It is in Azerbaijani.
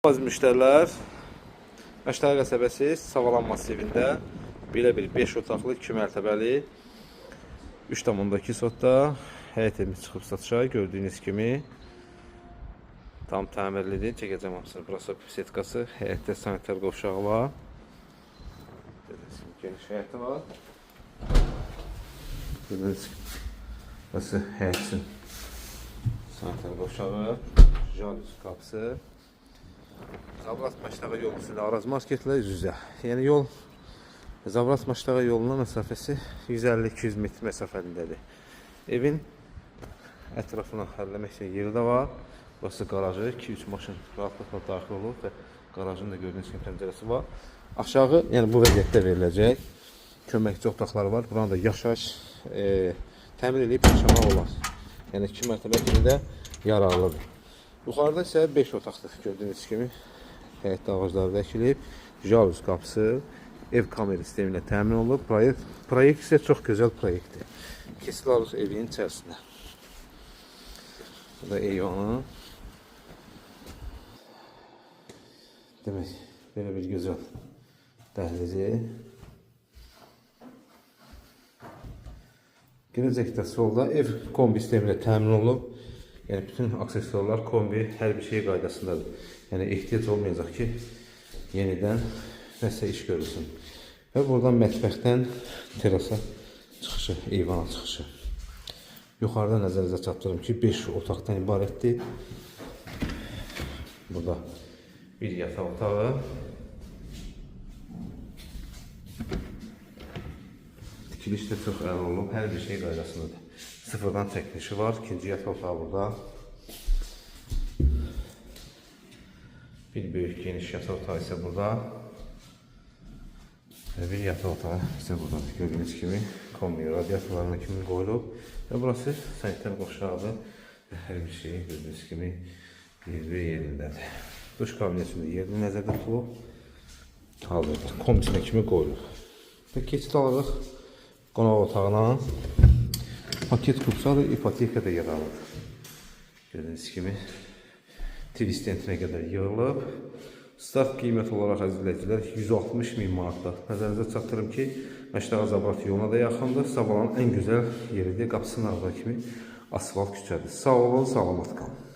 Aziz müştərilər, Məştəri qəsəbəsi Savalan masivində belə bir 5 otaqlı 2 mərtəbəli 3,2 sotda həyət evimiz çıxıb satışa. Gördüyünüz kimi tam təmirlidir. Çəkəcəm hamısını. Burası setkası, həyətdə sanitar qovşağı var. Geniş həyəti var. Burası həyət üçün sanitar qovşağı, jalüz qapısı. Zabrat Məştəri yolu ilə Araz marketlə üz-üzə. Yəni yol Zabrat Məştəri yoluna məsafəsi 150-200 metr məsafəlindədir. Evin ətrafını həlləmək üçün yeri də var. Burası qarajı, 2-3 maşın rahatlıqla daxil olub və qarajın da gördüyünüz kimi pəncərəsi var. Aşağı, yəni bu vəziyyətdə veriləcək köməkçi otaqları var. Buranı da yaşayış təmin edib yaşamaq olar. Yəni 2 mərtəbə kimi də yararlıdır. Yuxarıda isə 5 otaqdır. Gördüyünüz kimi həyətdə ağacları da əkilib, jalüz qapısı, ev kamera sistemi ilə təmin olunub. Proyekt isə çox gözəl proyektdir. Kesil alır evin içərisində. Bu da eyvanı. Demək, belə bir gözəl dəhlizi. Gələcəkdə solda ev kombi sistemi ilə təmin olunub. Yəni bütün aksesuarlar, kombi, hər bir şey qaydasındadır. Yəni ehtiyac olmayacaq ki, yenidən nəsə iş görülsün. Və buradan mətbəxdən terasa çıxışı, eyvana çıxışı. Yuxarıda nəzərinizə çatdırım ki, 5 otaqdan ibarətdir. Burada bir yataq otağı. Tikiliş də çox əla olub, hər bir şey qaydasındadır. Sıfırdan çəkilişi var. İkinci yataq otağı burada. Bir böyük geniş yataq otağı isə burada. Və bir yataq otağı isə burada. Gördüyünüz kimi kombi radiatorlarına kimi qoyulub. Və burası sanitar qovşağıdır. Və hər bir şey gördüyünüz kimi bir yerindədir. Duş kabinetində yerini nəzərdə tutulub. Hazırdır. Kombisinə kimi qoyulub. Və keçid alırıq qonaq otağına. Paket kursalı ipoteka da yer alır. Gördüyünüz kimi tvistentinə qədər yığılıb. Start qiymət olaraq əzizləyicilər 160.000 manatdır. Nəzərinizə çatdırım ki, Məştəri Zabrat yoluna da yaxındır. Savalanın ən gözəl yeridir. Qapısının arxa kimi asfalt küçədir. Sağ olun, salamat qalın.